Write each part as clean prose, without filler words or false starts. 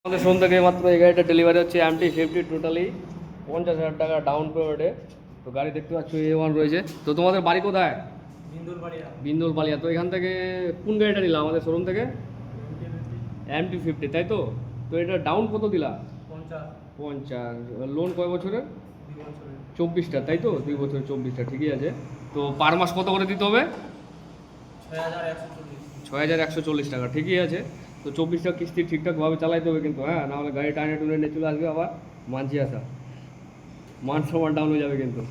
আমাদের শোরুম থেকে মাত্র এই গাড়িটা ডেলিভারি হচ্ছে MT-50 টোটালি 50,000 টাকা ডাউন পেমেন্টে। তো গাড়ি দেখতে পাচ্ছ A1 রয়েছে। তো তোমাদের বাড়ি কোথায়? বিন্দুলপালিয়া। তো এখান থেকে কোন গাড়িটা নিলাম আমাদের শোরুম থেকে? MT-50, তাই তো? তো এটা ডাউন কত দিলা? 50। লোন কয় বছরের? 24টা, তাই তো? 2 বছর 24টা, ঠিকই আছে। তো পার মাস কত করে দিতে হবে? 6,140 টাকা, ঠিকই আছে। তো 24টা কিস্তি ঠিকঠাকভাবে চালাইতে হবে কিন্তু, হ্যাঁ, নাহলে গাড়ি টাইনে টুনে নিয়ে চলে আসবে আবার মানছি আসা, মান সমান ডাউন হয়ে যাবে কিন্তু।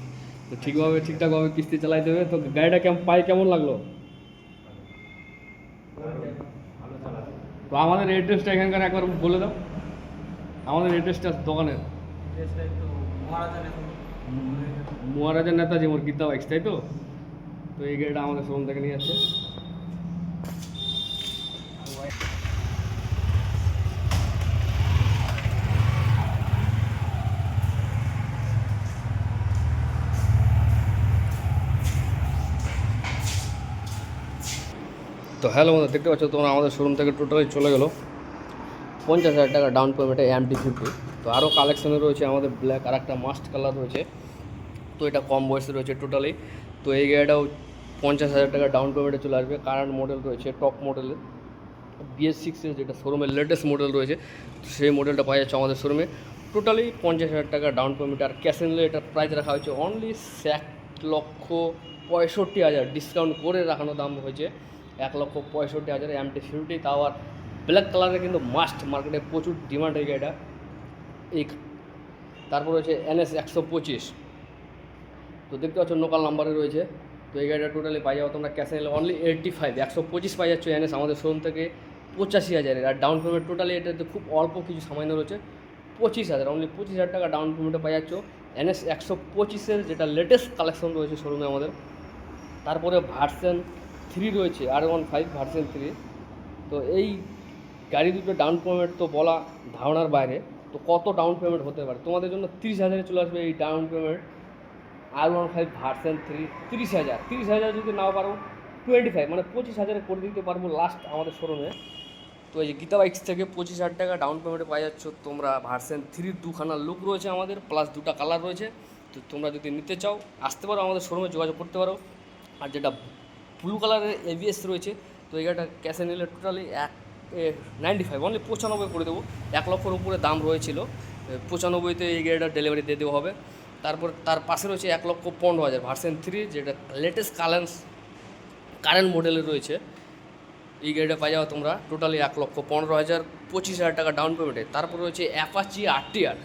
তো ঠিকঠাকভাবে কিস্তি চালাইতে হবে। তো গাড়িটা কেমন লাগলো? তো আমাদের অ্যাড্রেসটা এখানকার একবার বলে দাও, আমাদের অ্যাড্রেসটা দোকানের। মহারাজা নেতাজি মোড়, গীতা বাইকস, তাই তো? তো এই গাড়িটা আমাদের শোরুম থেকে নিয়ে যাচ্ছে। তো হ্যালো বন্ধু, দেখতে পাচ্ছ তোমরা আমাদের শোরুম থেকে টোটালি চলে গেলো 50,000 টাকা ডাউন পেমেন্টে MT-50। তো আরও কালেকশানে রয়েছে আমাদের ব্ল্যাক, আর একটা মাস্ট কালার রয়েছে। তো এটা কম বয়সে রয়েছে টোটালি। তো এই গাড়িটাও 50,000 টাকা ডাউন পেমেন্টে চলে আসবে। কারেন্ট মডেল রয়েছে, টপ মডেলের BS6 যেটা শোরুমের লেটেস্ট মডেল রয়েছে, সেই মডেলটা পাওয়া যাচ্ছে আমাদের শোরুমে টোটালি 50,000 টাকা ডাউন পেমেন্ট। আর ক্যাশ নিলে এটার প্রাইস রাখা হয়েছে অনলি 1,65,000, ডিসকাউন্ট করে রাখানো দাম হয়েছে 1,65,000 MT-50। তাও আর ব্ল্যাক কালারে কিন্তু মাস্ট, মার্কেটে প্রচুর ডিমান্ড এই গাড়িটা। এই তারপর রয়েছে NS 125। তো দেখতে পাচ্ছ লোকাল নাম্বারে রয়েছে। তো এই গাড়িটা টোটালি পাই যাবো তোমরা ক্যাশে নিলে অনলি 85, 125 পাই যাচ্ছ NS আমাদের শোরুম থেকে 85,000। আর ডাউন পেমেন্ট টোটালি এটাতে খুব অল্প কিছু সামান্য রয়েছে 25,000, অনলি 25,000 টাকা ডাউন পেমেন্টে পাই যাচ্ছ NS 125 যেটা লেটেস্ট কালেকশন রয়েছে শোরুমে আমাদের। তারপরে ভার্সন 3 রয়েছে, R15 ভার্সন 3। তো এই গাড়ি দুটো ডাউন পেমেন্ট তো বলা ধারণার বাইরে। তো কত ডাউন পেমেন্ট হতে পারে তোমাদের জন্য? 30,000-এ চলে আসবে এই ডাউন পেমেন্ট। R15 ভার্সন 3 30,000 যদি নাও পারো 25, মানে 25,000-এ করে দিতে পারবো লাস্ট আমাদের শোরুমে। তো এই গীতা বাইকস থেকে 25,000 টাকা ডাউন পেমেন্টে পাই যাচ্ছ তোমরা ভার্সন 3। দুখানা লুক রয়েছে আমাদের, প্লাস দুটা কালার রয়েছে। তো তোমরা যদি নিতে চাও আসতে পারো, আমাদের শোরুমে যোগাযোগ করতে পারো। আর যেটা ব্লু কালারের ABS রয়েছে, তো এই গাড়িটা ক্যাশে নিলে টোটালি 95, অনলি 95 করে দেবো। 1,00,000-এর উপরে দাম রয়েছিল, 95-তে এই গাড়িটা ডেলিভারি দিয়ে দেওয়া হবে। তারপর তার পাশে রয়েছে 1,15,000 ভার্সন 3, যেটা লেটেস্ট কারেন্ট মডেলের রয়েছে। এই গাড়িটা পাই যাও তোমরা টোটালি 1,15,000, 25,000 টাকা ডাউন পেমেন্টে। তারপর রয়েছে অ্যাপাচি RTR।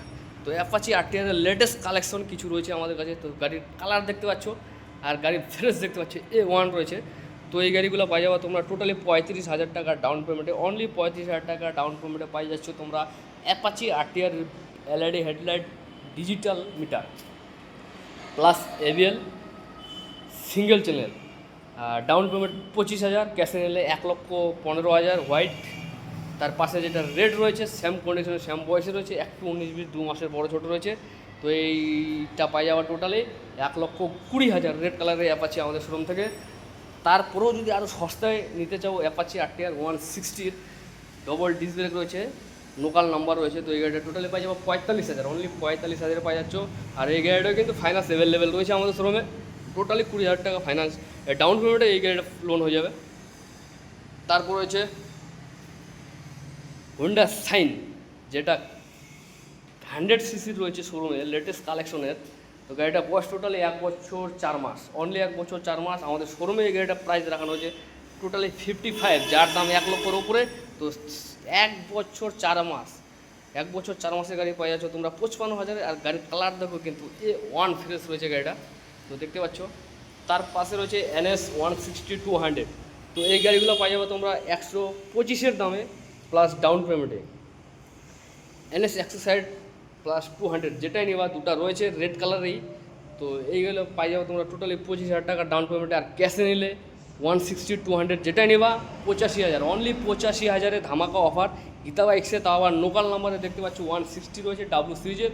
তো অ্যাপাচি RTR-এর লেটেস্ট কালেকশন কিছু রয়েছে আমাদের কাছে। তো গাড়ির কালার দেখতে পাচ্ছ আর গাড়ির ফ্রেশ দেখতে পাচ্ছ, A1 রয়েছে। তো এই গাড়িগুলো পাই যাওয়া তোমরা টোটালি 35,000 টাকা ডাউন পেমেন্টে, অনলি 35,000 টাকা ডাউন পেমেন্টে পাই যাচ্ছ তোমরা Apache RTR LED headlight, digital meter, plus ABL single channel. Down payment 25,000, ক্যাশে নিলে 1,15,000 হোয়াইট। তার পাশে যেটা রেড রয়েছে স্যাম কন্ডিশনে, স্যাম বয়সে রয়েছে, একটু 19-20 2 মাসের বড় ছোটো রয়েছে। তো এইটা পাই যাওয়া টোটালি 1,20,000 রেড কালারের অ্যাপাচি আমাদের শোরুম থেকে। তারপরেও যদি আরও সস্তায় নিতে চাও Apache RTR 160 double disc brake রয়েছে, লোকাল নাম্বার রয়েছে। তো এই গাড়িটা টোটালি পাই যাবো 45,000, অনলি 45,000 পাই যাচ্ছ। আর এই গাড়িটাও কিন্তু ফাইন্যান্স অ্যাভেলেবেল রয়েছে আমাদের শোরুমে, টোটালি 20,000 টাকা ফাইন্যান্স ডাউন পেমেন্টে এই গাড়িটা লোন হয়ে যাবে। তারপর রয়েছে হোন্ডা সাইন, যেটা 100cc রয়েছে শোরুমে লেটেস্ট কালেকশনের। তো গাড়িটা বয়স টোটালি 1 বছর 4 মাস, অনলি 1 বছর 4 মাস আমাদের শোরুমে এই গাড়িটা প্রাইস রাখানো হয়েছে টোটালি 55, যার দাম 1,00,000-এর উপরে। তো 1 বছর 4 মাস, 1 বছর 4 মাসের গাড়ি পাই যাচ্ছ তোমরা 55,000। আর গাড়ির কালার দেখো কিন্তু A1 ফ্রেশ রয়েছে গাড়িটা, তো দেখতে পাচ্ছ। তার পাশে রয়েছে NS 160-200। তো এই গাড়িগুলো পাই যাবে তোমরা 125-এর দামে প্লাস ডাউন পেমেন্টে। NS 160 প্লাস 200 যেটাই নেবা, দুটা রয়েছে রেড কালারেই। তো এইগুলো পাই যাবে তোমরা টোটালি 25,000 টাকা ডাউন পেমেন্টে। আর ক্যাশে নিলে 160-200 যেটাই নেবা 85,000, অনলি 85,000-এ ধামাকা অফার গীতা বাইকসে। তাও আবার লোকাল নাম্বারে দেখতে পাচ্ছ 160 রয়েছে W সিরিজের।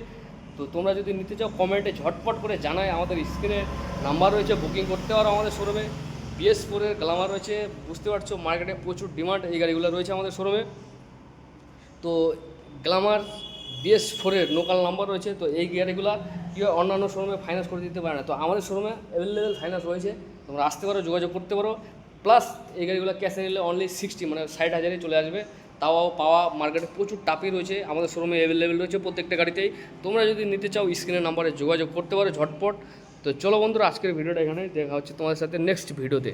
তো তোমরা যদি নিতে চাও কমেন্টে ঝটপট করে জানায়, আমাদের স্ক্রিনে নাম্বার রয়েছে, বুকিং করতে পারো আমাদের শোরুমে। BS4-এর গ্লামার রয়েছে, বুঝতে পারছো মার্কেটে প্রচুর ডিমান্ড এই গাড়িগুলো রয়েছে আমাদের শোরুমে। তো গ্ল্যামার BS4-এর লোকাল নাম্বার রয়েছে। তো এই গাড়িগুলো কী হয় অন্যান্য শোরুমে ফাইন্যান্স করে দিতে পারে না, তো আমাদের শোরুমে অ্যাভেলেবেল ফাইন্যান্স রয়েছে, তোমরা আসতে পারো, যোগাযোগ করতে পারো। প্লাস এই গাড়িগুলো ক্যাশে নিলে অনলি 60 মানে 60,000-এ চলে আসবে। তাও পাওয়া মার্কেটে প্রচুর টাপই রয়েছে, আমাদের শোরুমে অ্যাভেলেবেল রয়েছে প্রত্যেকটা গাড়িতেই। তোমরা যদি নিতে চাও স্ক্রিনের নাম্বারে যোগাযোগ করতে পারো ঝটপট। তো চলো বন্ধুরা, আজকের ভিডিওটা এখানে দেখা হচ্ছে তোমাদের সাথে নেক্সট ভিডিওতে।